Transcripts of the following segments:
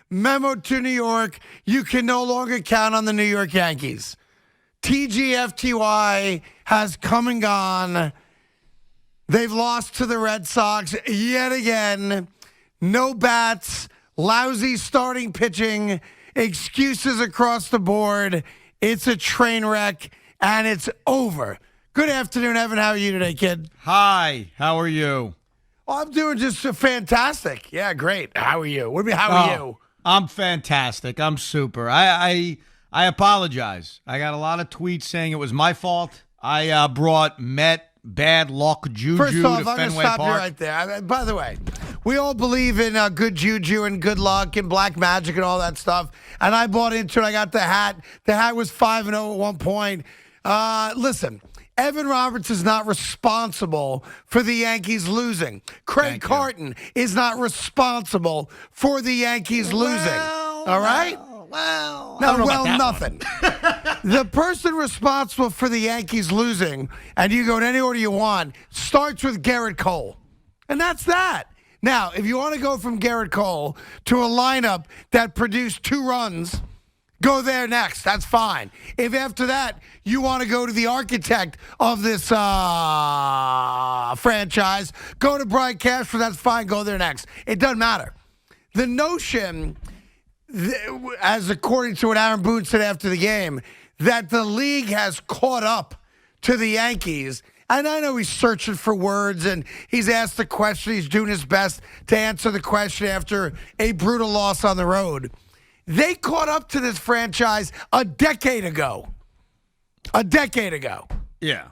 Memo to New York, you can no longer count on the New York Yankees. TGFTY has come and gone. They've lost to the Red Sox yet again. No bats, lousy starting pitching, excuses across the board. It's a train wreck, and it's over. Good afternoon, Evan. How are you today, kid? Hi, how are you? Oh, I'm doing just fantastic. Yeah, great. How are you? What do you mean, how are you? I'm fantastic. I'm super. I apologize. I got a lot of tweets saying it was my fault. I brought Met bad luck juju First off, to I'm going to Fenway stop you Park. right there. By the way, we all believe in good juju and good luck and black magic and all that stuff. And I bought into it. I got the hat. The hat was 5-0 at one point. Listen, Evan Roberts is not responsible for the Yankees losing. Craig Carton is not responsible for the Yankees losing. All right? Nothing. The person responsible for the Yankees losing, and you go in any order you want, starts with Garrett Cole. And that's that. Now, if you want to go from Garrett Cole to a lineup that produced 2 runs, go there next. That's fine. If after that you want to go to the architect of this franchise, go to Brian Cashman, that's fine. Go there next. It doesn't matter. The notion, as according to what Aaron Boone said after the game, that the league has caught up to the Yankees. And I know he's searching for words, and he's asked the question. He's doing his best to answer the question after a brutal loss on the road. They caught up to this franchise a decade ago. Yeah.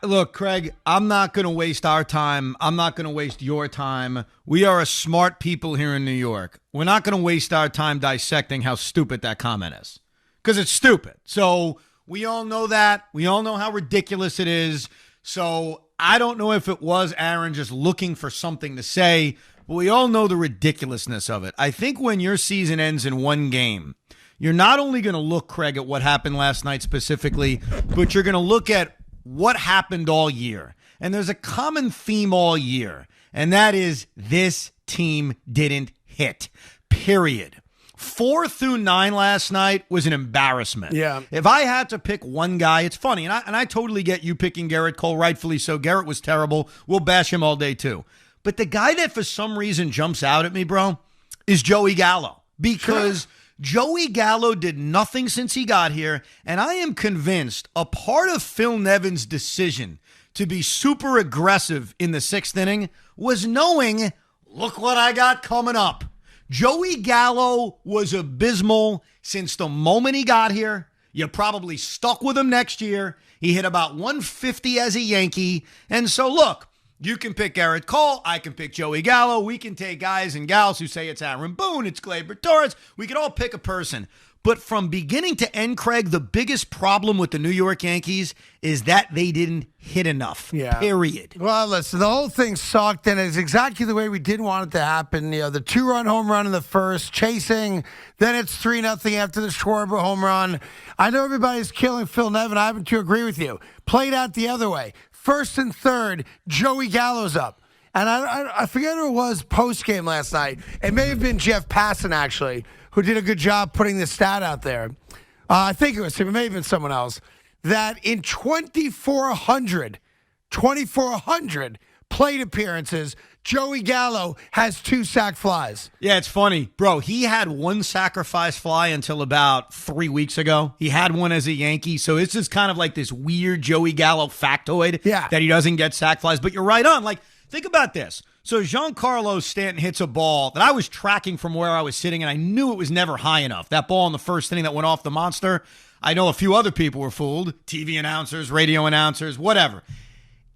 Look, Craig, I'm not going to waste our time. I'm not going to waste your time. We are a smart people here in New York. We're not going to waste our time dissecting how stupid that comment is, because it's stupid. So we all know that. We all know how ridiculous it is. So I don't know if it was Aaron just looking for something to say, but we all know the ridiculousness of it. I think when your season ends in one game, you're not only going to look, Craig, at what happened last night specifically, but you're going to look at what happened all year. And there's a common theme all year, and that is this team didn't hit, period. 4 through 9 last night was an embarrassment. Yeah. If I had to pick one guy, it's funny, and I totally get you picking Garrett Cole, rightfully so. Garrett was terrible. We'll bash him all day, too. But the guy that for some reason jumps out at me, bro, is Joey Gallo. Because Joey Gallo did nothing since he got here, and I am convinced a part of Phil Nevin's decision to be super aggressive in the 6th inning was knowing, look what I got coming up. Joey Gallo was abysmal since the moment he got here. You probably stuck with him next year. He hit about 150 as a Yankee. And so, look, you can pick Garrett Cole. I can pick Joey Gallo. We can take guys and gals who say it's Aaron Boone, it's Gleyber Torres. We can all pick a person. But from beginning to end, Craig, the biggest problem with the New York Yankees is that they didn't hit enough, period. Well, listen, the whole thing sucked, and it's exactly the way we didn't want it to happen. You know, the 2-run home run in the first, chasing, then it's 3-0 after the Schwarber home run. I know everybody's killing Phil Nevin. I happen to agree with you. Played out the other way. 1st and 3rd, Joey Gallo's up. And I forget who it was post-game last night. It may have been Jeff Passan, actually, who did a good job putting the stat out there. I think it was him. It may have been someone else. That in 2,400 plate appearances, Joey Gallo has 2 sac flies. Yeah, it's funny. Bro, he had 1 sacrifice fly until about 3 weeks ago. He had one as a Yankee, so it's just kind of like this weird Joey Gallo factoid that he doesn't get sac flies. But you're right on. Like, think about this. So Giancarlo Stanton hits a ball that I was tracking from where I was sitting, and I knew it was never high enough. That ball in the first inning that went off the monster, I know a few other people were fooled, TV announcers, radio announcers, whatever.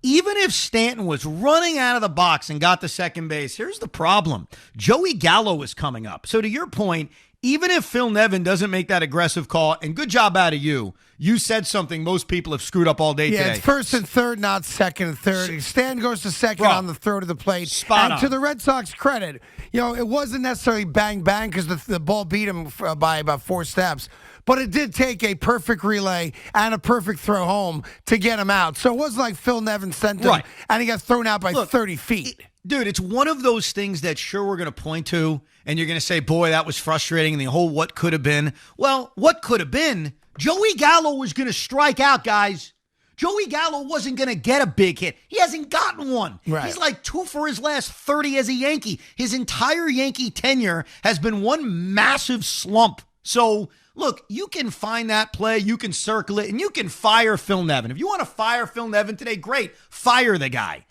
Even if Stanton was running out of the box and got to second base, here's the problem. Joey Gallo was coming up. So to your point, even if Phil Nevin doesn't make that aggressive call, and good job out of you, you said something most people have screwed up all day today. Yeah, it's 1st and 3rd, not 2nd and 3rd. Stan goes to 2nd on the throw to the plate. Spot on. To the Red Sox credit, you know, it wasn't necessarily bang-bang because the ball beat him by about 4 steps. But it did take a perfect relay and a perfect throw home to get him out. So it wasn't like Phil Nevin sent him and he got thrown out by 30 feet. Dude, it's one of those things that sure we're going to point to, and you're going to say, boy, that was frustrating, and the whole what could have been. Well, what could have been? Joey Gallo was going to strike out, guys. Joey Gallo wasn't going to get a big hit. He hasn't gotten one. Right. He's like 2 for his last 30 as a Yankee. His entire Yankee tenure has been one massive slump. So, look, you can find that play, you can circle it, and you can fire Phil Nevin. If you want to fire Phil Nevin today, great. Fire the guy.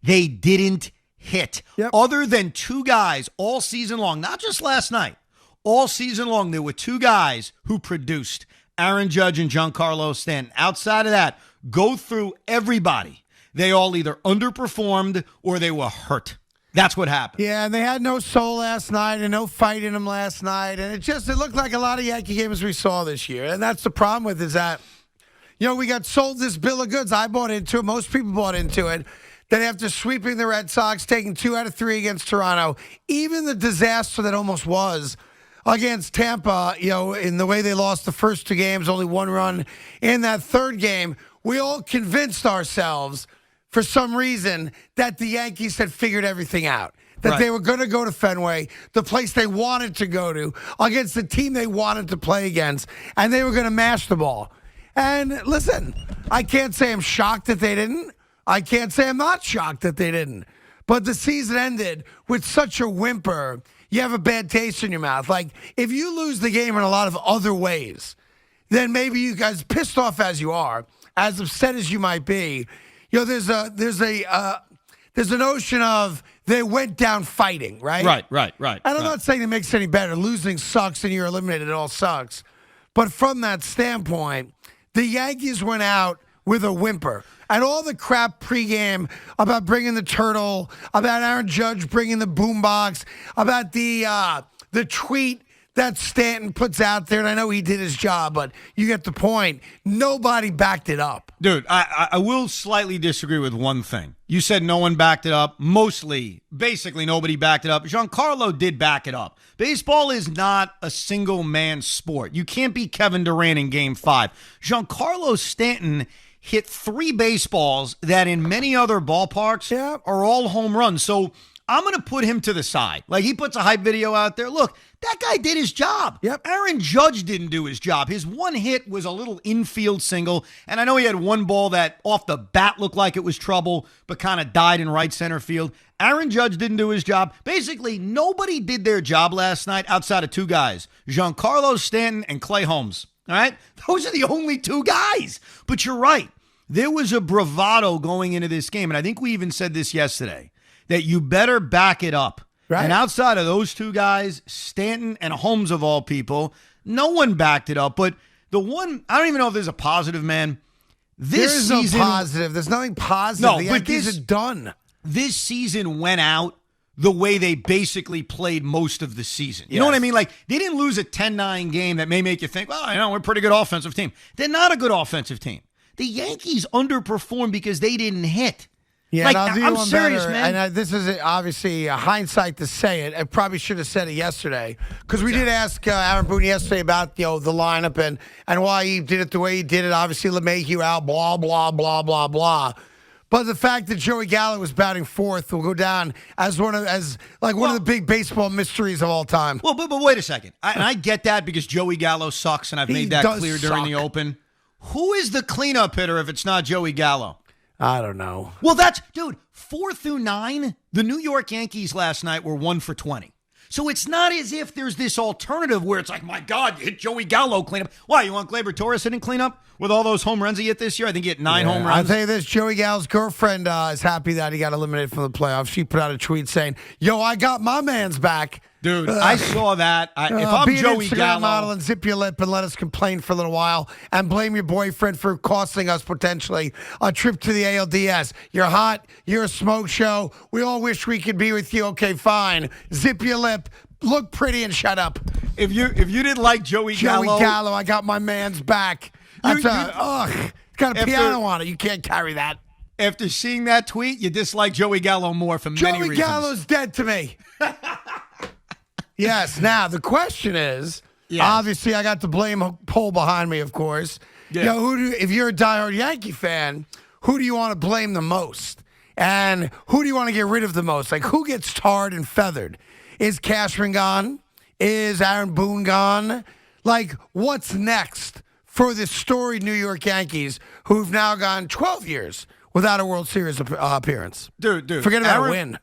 They didn't hit. Yep. Other than 2 guys all season long, not just last night, all season long, there were 2 guys who produced. Aaron Judge and Giancarlo Stanton. Outside of that, go through everybody. They all either underperformed or they were hurt. That's what happened. Yeah, and they had no soul last night and no fight in them last night. And it looked like a lot of Yankee games we saw this year. And that's the problem with is that, we got sold this bill of goods. I bought into it. Most people bought into it. That after sweeping the Red Sox, taking 2 out of 3 against Toronto, even the disaster that almost was against Tampa, in the way they lost the first 2 games, only 1 run in that 3rd game, we all convinced ourselves for some reason that the Yankees had figured everything out. That they were going to go to Fenway, the place they wanted to go to, against the team they wanted to play against, and they were going to mash the ball. And listen, I can't say I'm shocked that they didn't. I can't say I'm not shocked that they didn't. But the season ended with such a whimper, you have a bad taste in your mouth. Like, if you lose the game in a lot of other ways, then maybe you guys, pissed off as you are, as upset as you might be, there's a notion of they went down fighting, right? Right. And I'm not saying it makes it any better. Losing sucks and you're eliminated. It all sucks. But from that standpoint, the Yankees went out with a whimper. And all the crap pregame about bringing the turtle, about Aaron Judge bringing the boombox, about the tweet that Stanton puts out there, and I know he did his job, but you get the point. Nobody backed it up. Dude, I will slightly disagree with one thing. You said no one backed it up. Basically nobody backed it up. Giancarlo did back it up. Baseball is not a single-man sport. You can't be Kevin Durant in Game 5. Giancarlo Stanton hit 3 baseballs that in many other ballparks are all home runs. So I'm going to put him to the side. Like, he puts a hype video out there. Look, that guy did his job. Yep. Aaron Judge didn't do his job. His one hit was a little infield single, and I know he had one ball that off the bat looked like it was trouble, but kind of died in right center field. Aaron Judge didn't do his job. Basically, nobody did their job last night outside of 2 guys, Giancarlo Stanton and Clay Holmes. All right? Those are the only 2 guys. But you're right. There was a bravado going into this game, and I think we even said this yesterday, that you better back it up. Right. And outside of those 2 guys, Stanton and Holmes of all people, no one backed it up. But the one, I don't even know if there's a positive, man. This There is season, no positive. There's nothing positive. No, the but Yankees are done. This season went out the way they basically played most of the season. You know what I mean? Like, they didn't lose a 10-9 game that may make you think, well, we're a pretty good offensive team. They're not a good offensive team. The Yankees underperformed because they didn't hit. Yeah, like, and I'll do I'm one serious, better, man. And this is obviously hindsight to say it. I probably should have said it yesterday because we did ask Aaron Boone yesterday about the lineup and why he did it the way he did it. Obviously, LeMahieu out, blah blah blah blah blah. But the fact that Joey Gallo was batting 4th will go down as one of the big baseball mysteries of all time. Well, but wait a second. I get that because Joey Gallo sucks, and I've made that clear during the open. Who is the cleanup hitter if it's not Joey Gallo? I don't know. Well, 4 through 9, the New York Yankees last night were 1 for 20. So it's not as if there's this alternative where it's like, my God, you hit Joey Gallo cleanup. Why, you want Gleyber Torres hitting cleanup with all those home runs he hit this year? I think he hit 9 home runs. I'll tell you this, Joey Gallo's girlfriend is happy that he got eliminated from the playoffs. She put out a tweet saying, yo, I got my man's back. Dude, I saw that. If I'm be Joey an Instagram Gallo, model and zip your lip and let us complain for a little while and blame your boyfriend for costing us potentially a trip to the ALDS. You're hot. You're a smoke show. We all wish we could be with you. Okay, fine. Zip your lip. Look pretty and shut up. If you didn't like Joey Gallo, I got my man's back. That's it's got a piano on it. You can't carry that. After seeing that tweet, you dislike Joey Gallo more for many reasons. Joey Gallo's dead to me. Yes. Now, the question is, obviously, I got the blame poll behind me, of course. Yeah. If you're a diehard Yankee fan, who do you want to blame the most? And who do you want to get rid of the most? Like, who gets tarred and feathered? Is Cashman gone? Is Aaron Boone gone? Like, what's next for the storied New York Yankees who've now gone 12 years without a World Series appearance? Dude. Forget about a win.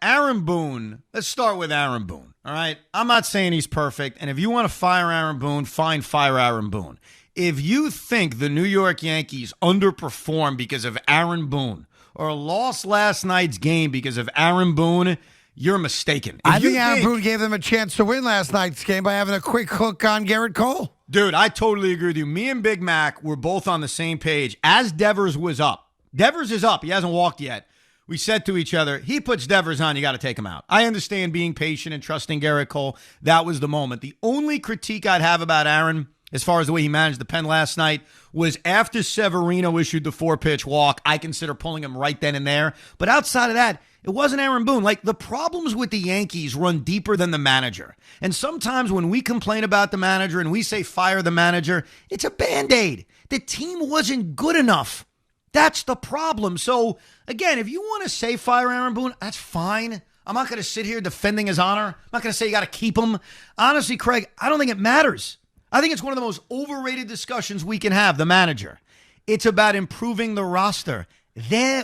Aaron Boone, let's start with Aaron Boone, all right? I'm not saying he's perfect, and if you want to fire Aaron Boone, fire Aaron Boone. If you think the New York Yankees underperformed because of Aaron Boone or lost last night's game because of Aaron Boone, you're mistaken. I think Aaron Boone gave them a chance to win last night's game by having a quick hook on Garrett Cole. Dude, I totally agree with you. Me and Big Mac were both on the same page as Devers was up. Devers is up. He hasn't walked yet. We said to each other, he puts Devers on, you got to take him out. I understand being patient and trusting Garrett Cole. That was the moment. The only critique I'd have about Aaron, as far as the way he managed the pen last night, was after Severino issued the 4-pitch walk, I consider pulling him right then and there. But outside of that, it wasn't Aaron Boone. Like, the problems with the Yankees run deeper than the manager. And sometimes when we complain about the manager and we say fire the manager, it's a Band-Aid. The team wasn't good enough. That's the problem. So, again, if you want to say fire Aaron Boone, that's fine. I'm not going to sit here defending his honor. I'm not going to say you got to keep him. Honestly, Craig, I don't think it matters. I think it's one of the most overrated discussions we can have, the manager. It's about improving the roster. They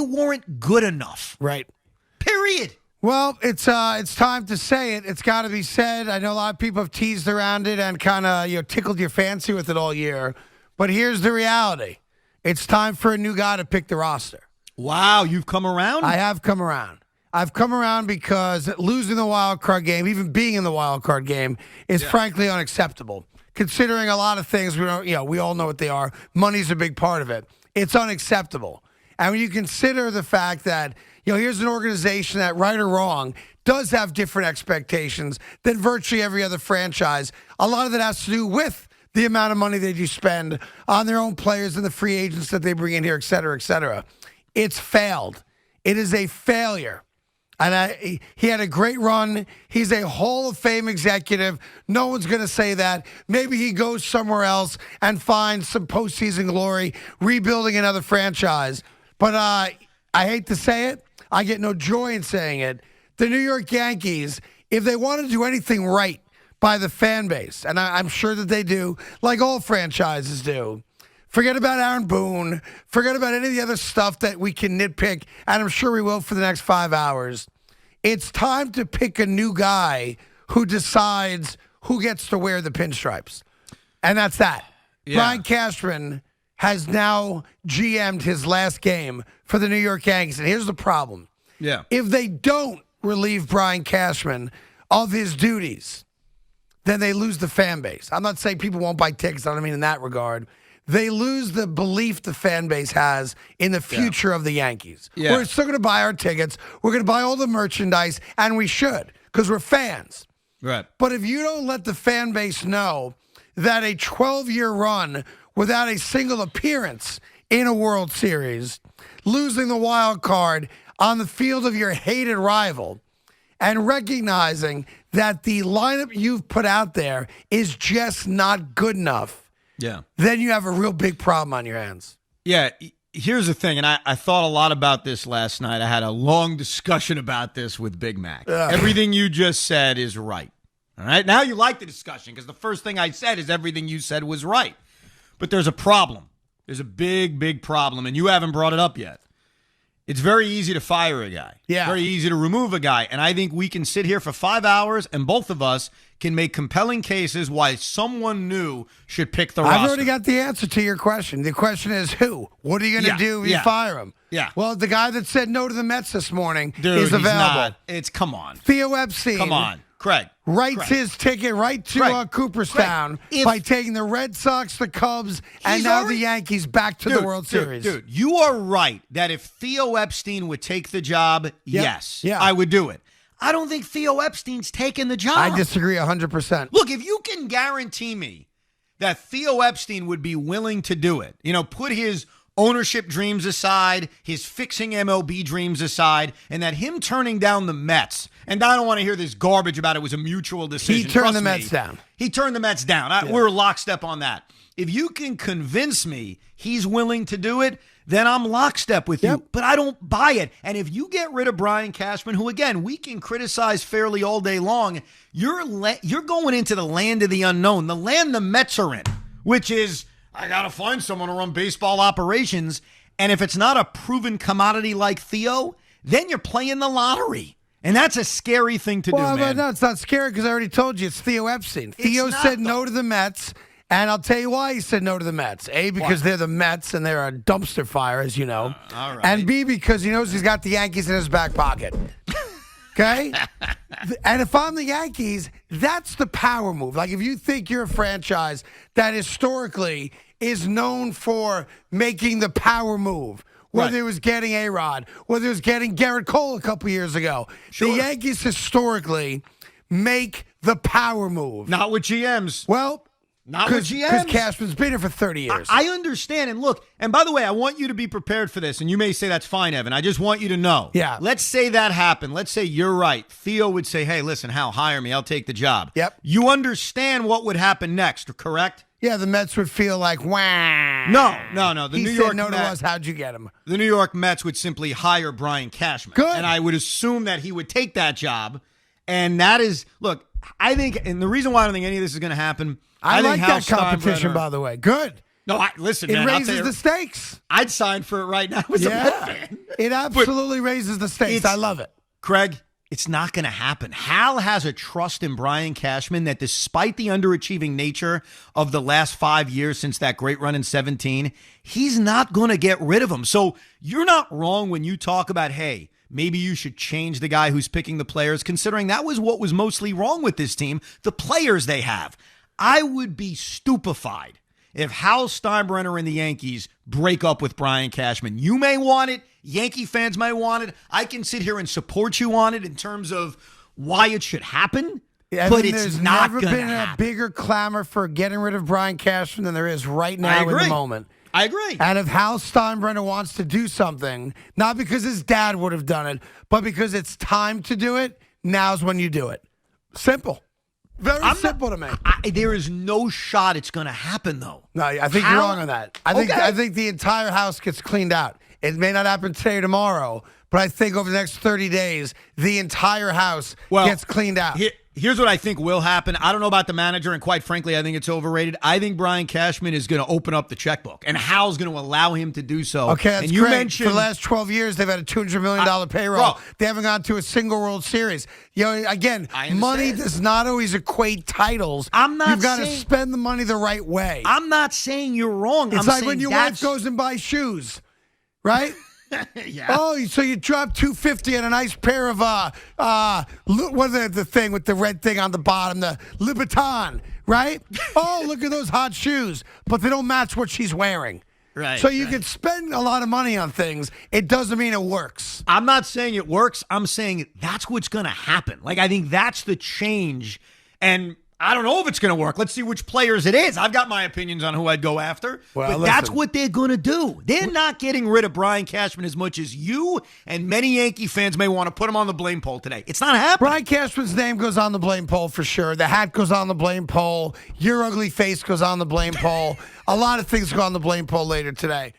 weren't good enough. Right. Period. Well, it's time to say it. It's got to be said. I know a lot of people have teased around it and kind of tickled your fancy with it all year. But here's the reality. It's time for a new guy to pick the roster. Wow, you've come around? I have come around. I've come around because losing the wild card game, even being in the wild card game, is frankly unacceptable. Considering a lot of things, we all know what they are. Money's a big part of it. It's unacceptable. And when you consider the fact that, here's an organization that, right or wrong, does have different expectations than virtually every other franchise. A lot of that has to do with the amount of money that you spend on their own players and the free agents that they bring in here, et cetera, et cetera. It's failed. It is a failure. And he had a great run. He's a Hall of Fame executive. No one's going to say that. Maybe he goes somewhere else and finds some postseason glory, rebuilding another franchise. But I hate to say it. I get no joy in saying it. The New York Yankees, if they want to do anything right by the fan base, and I'm sure that they do, like all franchises do, forget about Aaron Boone, forget about any of the other stuff that we can nitpick, and I'm sure we will for the next 5 hours. It's time to pick a new guy who decides who gets to wear the pinstripes. And that's that. Yeah. Brian Cashman has now GM'd his last game for the New York Yankees. And here's the problem. Yeah. If they don't relieve Brian Cashman of his duties, then they lose the fan base. I'm not saying people won't buy tickets. I don't mean in that regard. They lose the belief the fan base has in the future of the Yankees. Yeah. We're still going to buy our tickets. We're going to buy all the merchandise, and we should because we're fans. Right. But if you don't let the fan base know that a 12-year run without a single appearance in a World Series, losing the wild card on the field of your hated rival, and recognizing that the lineup you've put out there is just not good enough, then you have a real big problem on your hands. Yeah, here's the thing, and I thought a lot about this last night. I had a long discussion about this with Big Mac. Everything you just said is right. All right? Now you like the discussion because the first thing I said is everything you said was right. But there's a problem. There's a big, big problem, and you haven't brought it up yet. It's very easy to fire a guy. Yeah. Very easy to remove a guy. And I think we can sit here for 5 hours and both of us can make compelling cases why someone new should pick the roster. I've already got the answer to your question. The question is who? What are you going to do if you fire him? Yeah. Well, the guy that said no to the Mets this morning Dude, is available. He's not. Come on. Theo Epstein. Come on. Craig. Writes his ticket right to Cooperstown by taking the Red Sox, the Cubs, and now the Yankees back to the World Series. Dude, you are right that if Theo Epstein would take the job, yes, I would do it. I don't think Theo Epstein's taking the job. I disagree 100%. Look, if you can guarantee me that Theo Epstein would be willing to do it, put his ownership dreams aside, his fixing MLB dreams aside, and that him turning down the Mets, and I don't want to hear this garbage about it was a mutual decision. He turned the Mets down. He turned the Mets down. We're lockstep on that. If you can convince me he's willing to do it, then I'm lockstep with Yep. you. But I don't buy it. And if you get rid of Brian Cashman, who, again, we can criticize fairly all day long, you're going into the land of the unknown, the land the Mets are in, which is, I got to find someone to run baseball operations. And if it's not a proven commodity like Theo, then you're playing the lottery. And that's a scary thing to do, man. No, it's not scary because I already told you it's Theo Epstein. Theo said no to the Mets, and I'll tell you why he said no to the Mets. A, because they're the Mets, and they're a dumpster fire, as you know. All right. And B, because he knows he's got the Yankees in his back pocket. Okay? And if I'm the Yankees, that's the power move. Like, if you think you're a franchise that historically is known for making the power move, whether it was getting A-Rod, whether it was getting Garrett Cole a couple years ago. Sure. The Yankees historically make the power move. Not with GMs. Well, Not with GMs. Because Cashman's been here for 30 years. I understand. And look, and by the way, I want you to be prepared for this. And you may say that's fine, Evan. I just want you to know. Yeah. Let's say that happened. Let's say you're right. Theo would say, hey, listen, Hal, hire me. I'll take the job. Yep. You understand what would happen next, correct? Yeah, the Mets would feel like, wah. No. The He New said York no to Mets, us. How'd you get him? the New York Mets would simply hire Brian Cashman. Good. And I would assume that he would take that job. And that is, look, I think, and the reason why I don't think any of this is going to happen, I think like Hal that competition, Steinbrenner- by the way. Good. No, listen, It man. I'll raises tell you, the stakes. I'd sign for it right now as a Met fan. It absolutely raises the stakes. it's- I love it. Craig, it's not going to happen. Hal has a trust in Brian Cashman that despite the underachieving nature of the last 5 years since that great run in 17, he's not going to get rid of him. So you're not wrong when you talk about, hey, maybe you should change the guy who's picking the players, considering that was what was mostly wrong with this team, the players they have. I would be stupefied if Hal Steinbrenner and the Yankees break up with Brian Cashman. You may want it. Yankee fans may want it. I can sit here and support you on it in terms of why it should happen, but it's there's not never going to been happen. a bigger clamor for getting rid of Brian Cashman than there is right now in the moment. I agree. And if Hal Steinbrenner wants to do something, not because his dad would have done it, but because it's time to do it, now's when you do it. Simple. Very simple to me. There is no shot it's going to happen, though. No, I think you're wrong on that. I think the entire house gets cleaned out. It may not happen today or tomorrow, but I think over the next 30 days, the entire house gets cleaned out. Here's what I think will happen. I don't know about the manager, and quite frankly, I think it's overrated. I think Brian Cashman is going to open up the checkbook, and Hal's going to allow him to do so. Okay, that's and you great. mentioned For the last 12 years, they've had a $200 million payroll. Bro. They haven't gone to a single World Series. You know, again, I understand. money does not always equate titles. I'm not You've got to saying- spend the money the right way. I'm not saying you're wrong. It's I'm like saying when your that's- wife goes and buys shoes, right? Yeah. Oh, so you drop $250 on a nice pair of what is the thing with the red thing on the bottom, the Louboutin, right? Oh, look at those hot shoes, but they don't match what she's wearing. Right. So you can spend a lot of money on things. It doesn't mean it works. I'm not saying it works. I'm saying that's what's going to happen. Like, I think that's the change. And I don't know if it's going to work. Let's see which players it is. I've got my opinions on who I'd go after. Well, but that's listen. what they're going to do. They're not getting rid of Brian Cashman as much as you and many Yankee fans may want to put him on the blame pole today. It's not happening. Brian Cashman's name goes on the blame pole for sure. The hat goes on the blame pole. Your ugly face goes on the blame pole. A lot of things go on the blame pole later today.